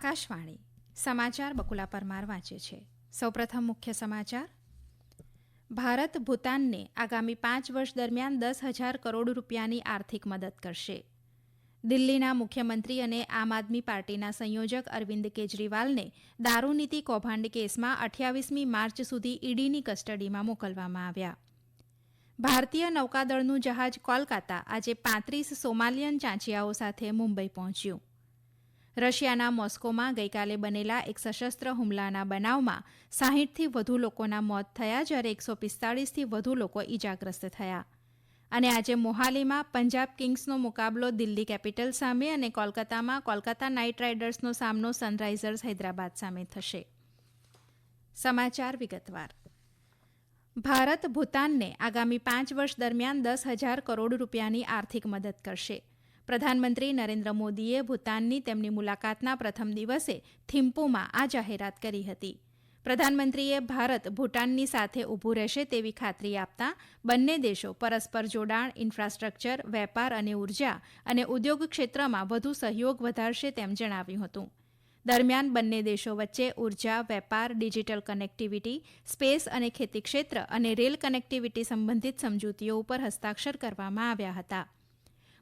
આકાશવાણી સમાચાર બકુલા પરમાર વાંચે છે. સૌપ્રથમ મુખ્ય સમાચાર. ભારત ભૂતાનને આગામી 5 વર્ષ દરમિયાન 10,000 કરોડ રૂપિયાની આર્થિક મદદ કરશે. દિલ્હીના મુખ્યમંત્રી અને આમ આદમી પાર્ટીના સંયોજક અરવિંદ કેજરીવાલને દારૂનીતિ કૌભાંડ કેસમાં 28મી માર્ચ સુધી ઈડીની કસ્ટડીમાં મોકલવામાં આવ્યા. ભારતીય નૌકાદળનું જહાજ કોલકાતા આજે 35 સોમાલિયન ચાંચિયાઓ સાથે મુંબઈ પહોંચ્યું. રશિયાના મોસ્કોમાં ગઈકાલે બનેલા એક સશસ્ત્ર હુમલાના બનાવમાં 60થી વધુ લોકોના મોત થયા, જ્યારે 145થી વધુ લોકો ઈજાગ્રસ્ત થયા. અને આજે મોહાલીમાં પંજાબ કિંગ્સનો મુકાબલો દિલ્હી કેપિટલ સામે અને કોલકાતામાં કોલકાતા નાઇટ રાઇડર્સનો સામનો સનરાઇઝર્સ હૈદરાબાદ સામે થશે. સમાચાર વિગતવાર. ભારત ભૂતાનને આગામી 5 વર્ષ દરમિયાન 10,000 કરોડ રૂપિયાની આર્થિક મદદ કરશે. પ્રધાનમંત્રી નરેન્દ્ર મોદીએ ભૂતાનની તેમની મુલાકાતના પ્રથમ દિવસે થિમ્પુમાં આ જાહેરાત કરી હતી. પ્રધાનમંત્રીએ ભારત ભૂટાનની સાથે ઊભું રહેશે તેવી ખાતરી આપતા બંને દેશો પરસ્પર જોડાણ, ઇન્ફ્રાસ્ટ્રક્ચર, વેપાર અને ઉર્જા અને ઉદ્યોગ ક્ષેત્રમાં વધુ સહયોગ વધારશે તેમ જણાવ્યું હતું. દરમિયાન બંને દેશો વચ્ચે ઉર્જા, વેપાર, ડિજિટલ કનેક્ટિવિટી, સ્પેસ અને ખેતી ક્ષેત્ર અને રેલ કનેક્ટિવિટી સંબંધિત સમજૂતીઓ ઉપર હસ્તાક્ષર કરવામાં આવ્યા હતા.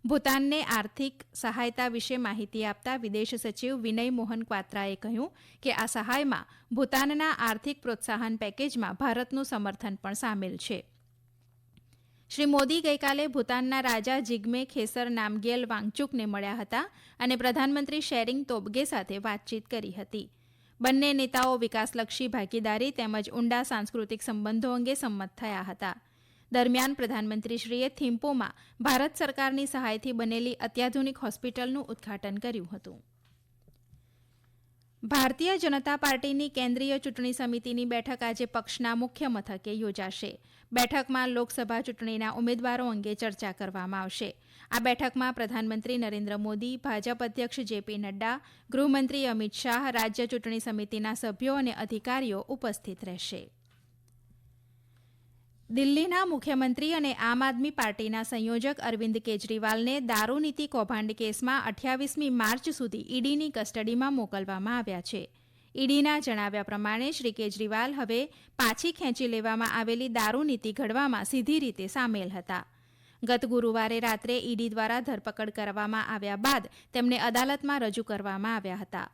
ભૂતાનને આર્થિક સહાયતા વિશે માહિતી આપતા વિદેશ સચિવ વિનય મોહન ક્વાત્રાએ કહ્યું કે આ સહાયમાં ભૂતાનના આર્થિક પ્રોત્સાહન પેકેજમાં ભારતનું સમર્થન પણ સામેલ છે. શ્રી મોદી ગઈકાલે ભૂતાનના રાજા જિગ્મે ખેસર નામગ્યેલ વાંગચુકને મળ્યા હતા અને પ્રધાનમંત્રી શેરિંગ તોબગે સાથે વાતચીત કરી હતી. બંને નેતાઓ વિકાસલક્ષી ભાગીદારી તેમજ ઊંડા સાંસ્કૃતિક સંબંધો અંગે સંમત થયા હતા. દરમિયાન પ્રધાનમંત્રીશ્રીએ થિમ્પુમાં ભારત સરકારની સહાયથી બનેલી અત્યાધુનિક હોસ્પિટલનું ઉદ્ઘાટન કર્યું હતું. ભારતીય જનતા પાર્ટીની કેન્દ્રીય ચૂંટણી સમિતિની બેઠક આજે પક્ષના મુખ્ય મથકે યોજાશે. બેઠકમાં લોકસભા ચૂંટણીના ઉમેદવારો અંગે ચર્ચા કરવામાં આવશે. આ બેઠકમાં પ્રધાનમંત્રી નરેન્દ્ર મોદી, ભાજપ અધ્યક્ષ જેપી નડ્ડા, ગૃહમંત્રી અમિત શાહ, રાજ્ય ચૂંટણી સમિતિના સભ્યો અને અધિકારીઓ ઉપસ્થિત રહેશે. દિલ્હીના મુખ્યમંત્રી અને આમ આદમી પાર્ટીના સંયોજક અરવિંદ કેજરીવાલને દારૂનીતિ કૌભાંડ કેસમાં 28મી માર્ચ સુધી ઈડીની કસ્ટડીમાં મોકલવામાં આવ્યા છે. ઈડીના જણાવ્યા પ્રમાણે શ્રી કેજરીવાલ હવે પાછી ખેંચી લેવામાં આવેલી દારૂનીતિ ઘડવામાં સીધી રીતે સામેલ હતા. ગત ગુરુવારે રાત્રે ઈડી દ્વારા ધરપકડ કરવામાં આવ્યા બાદ તેમને અદાલતમાં રજૂ કરવામાં આવ્યા હતા.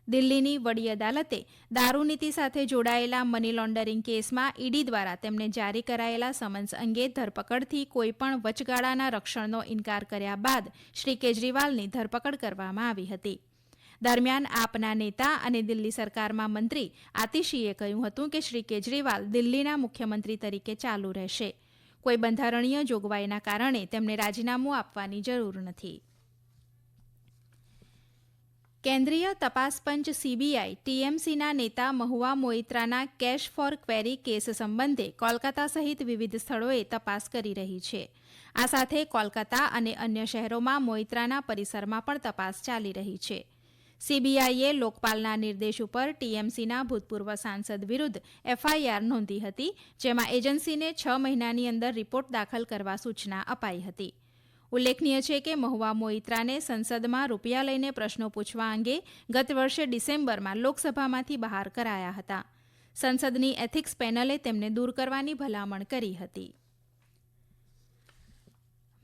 દિલ્હીની વડી અદાલતે દારૂનીતિ સાથે જોડાયેલા મની લોન્ડરિંગ કેસમાં ઈડી દ્વારા તેમને જારી કરાયેલા સમન્સ અંગે ધરપકડથી કોઈપણ વચગાળાના રક્ષણનો ઇનકાર કર્યા બાદ શ્રી કેજરીવાલની ધરપકડ કરવામાં આવી હતી. દરમિયાન આપના નેતા અને દિલ્હી સરકારમાં મંત્રી આતિશીએ કહ્યું હતું કે શ્રી કેજરીવાલ દિલ્હીના મુખ્યમંત્રી તરીકે ચાલુ રહેશે. કોઈ બંધારણીય જોગવાઈના કારણે તેમને રાજીનામું આપવાની જરૂર નથી. કેન્દ્રીય તપાસ પંચ સીબીઆઈ ટીએમસીના નેતા Mahua મોઇત્રાના cache four query case સંબંધે કોલકાતા સહિત વિવિધ સ્થળોએ તપાસ કરી રહી છે. આ સાથે કોલકાતા અને અન્ય શહેરોમાં મોઇત્રાના પરિસરમાં પણ તપાસ ચાલી રહી છે. સીબીઆઈએ લોકપાલના નિર્દેશ ઉપર ટીએમસીના ભૂતપૂર્વ સાંસદ વિરુદ્ધ એફઆઈઆર નોંધી હતી, જેમાં એજન્સીને 6 મહિનાની અંદર રિપોર્ટ દાખલ કરવા સૂચના અપાઈ હતી. ઉલ્લેખનીય છે કે મહુઆ મોઇત્રાને સંસદમાં રૂપિયા લઈને પ્રશ્નો પૂછવા અંગે ગત વર્ષે ડિસેમ્બરમાં લોકસભામાંથી બહાર કરાયા હતા. સંસદની એથિક્સ પેનલે તેમને દૂર કરવાની ભલામણ કરી હતી.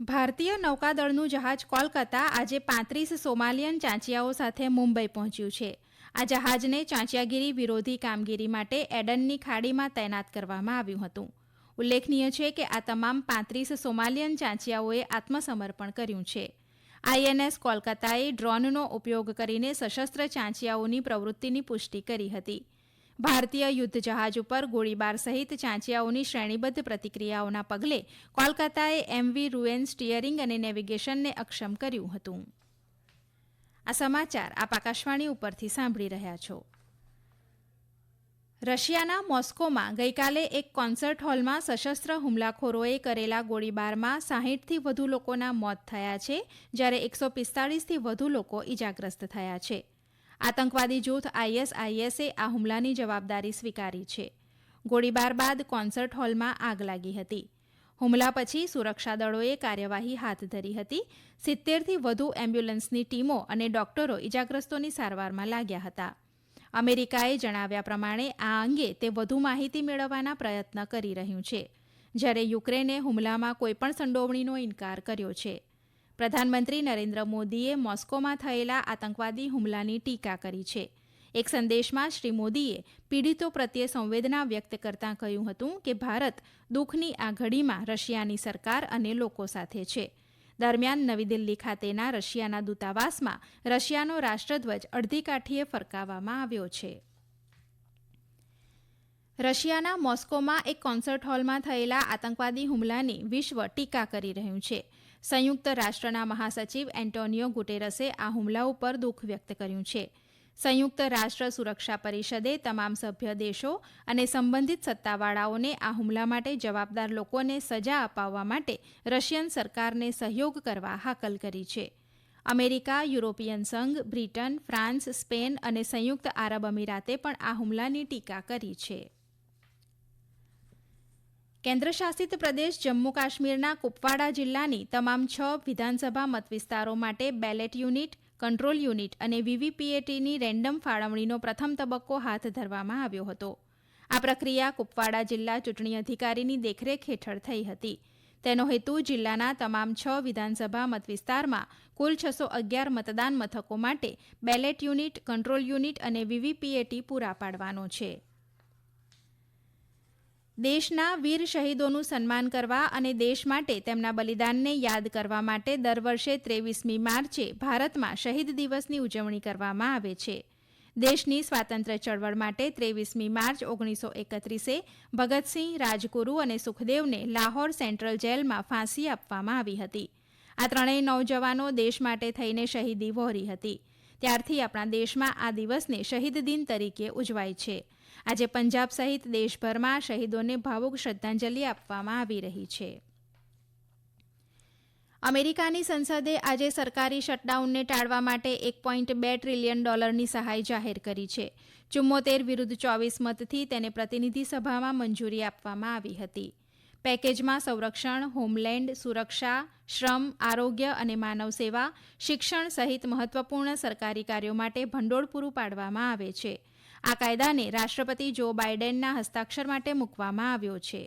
ભારતીય નૌકાદળનું જહાજ કોલકાતા આજે 35 સોમાલિયન ચાંચિયાઓ સાથે મુંબઈ પહોંચ્યું છે. આ જહાજને ચાંચિયાગીરી વિરોધી કામગીરી માટે એડનની ખાડીમાં તૈનાત કરવામાં આવ્યું હતું. ઉલ્લેખનીય છે કે આ તમામ 35 સોમાલિયન ચાંચિયાઓએ આત્મસમર્પણ કર્યું છે. આઈએનએસ કોલકાતાએ ડ્રોનનો ઉપયોગ કરીને સશસ્ત્ર ચાંચિયાઓની પ્રવૃત્તિની પુષ્ટિ કરી હતી. ભારતીય યુદ્ધ જહાજ ઉપર ગોળીબાર સહિત ચાંચિયાઓની શ્રેણીબદ્ધ પ્રતિક્રિયાઓના પગલે કોલકાતાએ એમવી રૂએન સ્ટીયરિંગ અને નેવિગેશનને અક્ષમ કર્યું હતું. આ સમાચાર આપ આકાશવાણી ઉપરથી સાંભળી રહ્યા છો. રશિયાના મોસ્કોમાં ગઈકાલે એક કોન્સર્ટ હોલમાં સશસ્ત્ર હુમલાખોરોએ કરેલા ગોળીબારમાં 60થી વધુ લોકોના મોત થયા છે, જ્યારે 145થી વધુ લોકો ઈજાગ્રસ્ત થયા છે. આતંકવાદી જૂથ આઈએસઆઈએસે આ હુમલાની જવાબદારી સ્વીકારી છે. ગોળીબાર બાદ કોન્સર્ટ હોલમાં આગ લાગી હતી. હુમલા પછી સુરક્ષા દળોએ કાર્યવાહી હાથ ધરી હતી. 70થી વધુ એમ્બ્યુલન્સની ટીમો અને ડોક્ટરો ઇજાગ્રસ્તોની સારવારમાં લાગ્યા હતા. અમેરિકાએ જણાવ્યા પ્રમાણે આ અંગે તે વધુ માહિતી મેળવવાના પ્રયત્ન કરી રહ્યું છે, જ્યારે યુક્રેને હુમલામાં કોઈપણ સંડોવણીનો ઇનકાર કર્યો છે. પ્રધાનમંત્રી નરેન્દ્ર મોદીએ મોસ્કોમાં થયેલા આતંકવાદી હુમલાની ટીકા કરી છે. એક સંદેશમાં શ્રી મોદીએ પીડિતો પ્રત્યે સંવેદના વ્યક્ત કરતાં કહ્યું હતું કે ભારત દુઃખની આ ઘડીમાં રશિયાની સરકાર અને લોકો સાથે છે. દરમિયાન નવી દિલ્હી ખાતેના રશિયાના દૂતાવાસમાં રશિયાનો રાષ્ટ્રધ્વજ અડધી કાઠીએ ફરકાવવામાં આવ્યો છે. રશિયાના મોસ્કોમાં એક કોન્સર્ટ હોલમાં થયેલા આતંકવાદી હુમલાની વિશ્વ ટીકા કરી રહ્યું છે. સંયુક્ત રાષ્ટ્રના મહાસચિવ એન્ટોનિયો ગુટેરસે આ હુમલા ઉપર દુઃખ વ્યક્ત કર્યું છે. સંયુક્ત રાષ્ટ્ર સુરક્ષા પરિષદે તમામ સભ્ય દેશો અને સંબંધિત સત્તાવાળાઓને આ હુમલા માટે જવાબદાર લોકોને સજા અપાવવા માટે રશિયન સરકારને સહયોગ કરવા હાકલ કરી છે. અમેરિકા, યુરોપિયન સંઘ, બ્રિટન, ફ્રાન્સ, સ્પેન અને સંયુક્ત આરબ અમીરાતે પણ આ હુમલાની ટીકા કરી છે. કેન્દ્રશાસિત પ્રદેશ જમ્મુ કાશ્મીરના કુપવાડા જિલ્લાની તમામ 6 વિધાનસભા મતવિસ્તારો માટે બેલેટ યુનિટ, કંટ્રોલ યુનિટ અને વીવીપીએટીની રેન્ડમ ફાળવણીનો પ્રથમ તબક્કો હાથ ધરવામાં આવ્યો હતો. આ પ્રક્રિયા કુપવાડા જિલ્લા ચૂંટણી અધિકારીની દેખરેખ હેઠળ થઈ હતી. તેનો હેતુ જિલ્લાના તમામ 6 વિધાનસભા મતવિસ્તારમાં કુલ 611 મતદાન મથકો માટે બેલેટ યુનિટ, કંટ્રોલ યુનિટ અને વીવીપીએટી પૂરા પાડવાનો છે. દેશના વીર શહીદોનું સન્માન કરવા અને દેશ માટે તેમના બલિદાનને યાદ કરવા માટે દર વર્ષે 23મી માર્ચે ભારતમાં શહીદ દિવસની ઉજવણી કરવામાં આવે છે. દેશની સ્વાતંત્ર્ય ચળવળ માટે 23મી માર્ચ 1931એ ભગતસિંહ, રાજગુરુ અને સુખદેવને લાહોર સેન્ટ્રલ જેલમાં ફાંસી આપવામાં આવી હતી. આ ત્રણેય નૌજવાનો દેશ માટે થઈને શહીદી વહોરી હતી. ત્યારથી આપણા દેશમાં આ દિવસને શહીદ દિન તરીકે ઉજવાય છે. આજે પંજાબ સહિત દેશભરમાં શહીદોને ભાવુક શ્રદ્ધાંજલિ આપવામાં આવી રહી છે. અમેરિકાની સંસદે આજે સરકારી શટડાઉનને ટાળવા માટે $1.2 ટ્રિલિયન સહાય જાહેર કરી છે. 74 વિરુદ્ધ 24 મતથી તેને પ્રતિનિધિ સભામાં મંજૂરી આપવામાં આવી હતી. પેકેજમાં સંરક્ષણ, હોમલેન્ડ, સુરક્ષા, શ્રમ, આરોગ્ય અને માનવ સેવા, શિક્ષણ સહિત મહત્વપૂર્ણ સરકારી કાર્યો માટે ભંડોળ પૂરું પાડવામાં આવે છે. આ કાયદાને રાષ્ટ્રપતિ જો બાઇડેનના હસ્તાક્ષર માટે મૂકવામાં આવ્યો છે.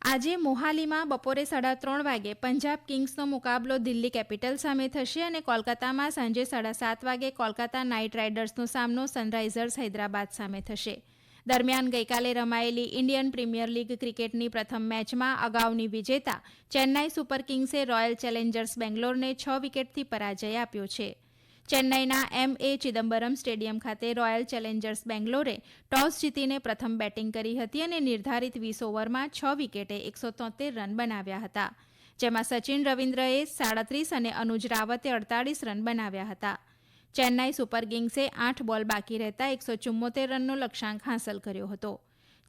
આજે મોહાલીમાં બપોરે 3:30 વાગે પંજાબ કિંગ્સનો મુકાબલો દિલ્હી કેપિટલ સામે થશે અને કોલકાતામાં સાંજે 7:30 વાગે કોલકાતા નાઇટ રાઇડર્સનો સામનો સનરાઇઝર્સ હૈદરાબાદ સામે થશે. દરમિયાન ગઈકાલે રમાયેલી ઇન્ડિયન પ્રીમિયર લીગ ક્રિકેટની પ્રથમ મેચમાં અગાઉની વિજેતા ચેન્નાઈ સુપર કિંગ્સે રોયલ ચેલેન્જર્સ બેંગ્લોરને 6 વિકેટથી પરાજય આપ્યો છે. ચેન્નાઈના M.A. ચિદમ્બરમ સ્ટેડિયમ ખાતે રોયલ ચેલેન્જર્સ બેંગ્લોરે ટોસ જીતીને પ્રથમ બેટિંગ કરી હતી અને નિર્ધારિત 20 ઓવરમાં 6 વિકેટે 173 રન બનાવ્યા હતા, જેમાં સચિન રવિન્દ્રએ 37 અને અનુજ રાવતે 48 રન બનાવ્યા હતા. ચેન્નાઈ સુપર કિંગ્સે 8 બોલ બાકી રહેતા 174 રનનો લક્ષ્યાંક હાંસલ કર્યો હતો.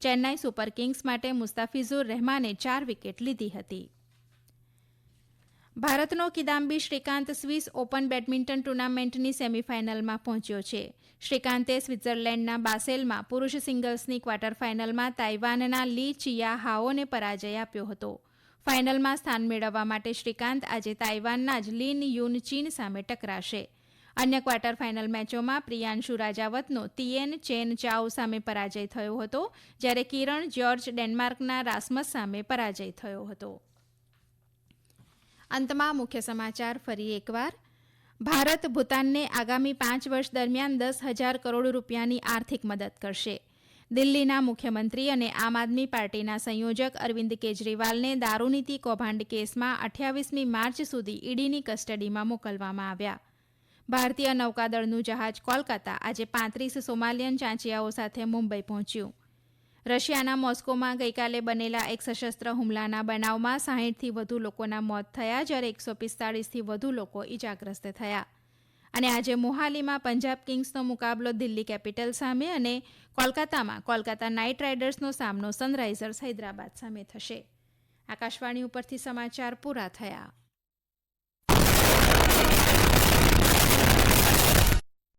ચેન્નાઈ સુપર કિંગ્સ માટે મુસ્તાફિઝુર રહેમાને 4 વિકેટ લીધી હતી. ભારતનો Kidambi Srikanth Swiss Open badminton ટુર્નામેન્ટની સેમીફાઇનલમાં પહોંચ્યો છે. શ્રીકાંતે સ્વિટ્ઝરલેન્ડના બાસેલમાં પુરુષ સિંગલ્સની ક્વાર્ટર ફાઇનલમાં તાઇવાનના લી ચિયા હાઓને પરાજય આપ્યો હતો. ફાઇનલમાં સ્થાન મેળવવા માટે શ્રીકાંત આજે તાઇવાનના જ લિન યુન ચીન સામે ટકરાશે. અન્ય ક્વાર્ટર ફાઇનલ મેચોમાં પ્રિયાંશુ રાજાવતનો તિયેન ચેન ચાઓ સામે પરાજય થયો હતો, જ્યારે કિરણ જ્યોર્જ ડેનમાર્કના રાસ્મસ સામે પરાજય થયો હતો. અંતમાં મુખ્ય સમાચાર ફરી એકવાર. ભારત ભૂતાનને આગામી 5 વર્ષ દરમિયાન 10,000 કરોડ રૂપિયાની આર્થિક મદદ કરશે. દિલ્હીના મુખ્યમંત્રી અને આમ આદમી પાર્ટીના સંયોજક અરવિંદ કેજરીવાલને દારૂનીતિ કૌભાંડ કેસમાં 28મી માર્ચ સુધી ઈડીની કસ્ટડીમાં મોકલવામાં આવ્યા. ભારતીય નૌકાદળનું જહાજ કોલકાતા આજે 35 સોમાલિયન ચાંચિયાઓ સાથે મુંબઈ પહોંચ્યું. રશિયાના મોસ્કોમાં ગઈકાલે બનેલા એક સશસ્ત્ર હુમલાના બનાવમાં 60થી વધુ લોકોના મોત થયા, જ્યારે 145થી વધુ લોકો ઇજાગ્રસ્ત થયા. અને આજે મોહાલીમાં પંજાબ કિંગ્સનો મુકાબલો દિલ્હી કેપિટલ સામે અને કોલકાતામાં કોલકાતા નાઇટ રાઇડર્સનો સામનો સનરાઇઝર્સ હૈદરાબાદ સામે થશે. આકાશવાણી ઉપરથી સમાચાર પૂરા થયા.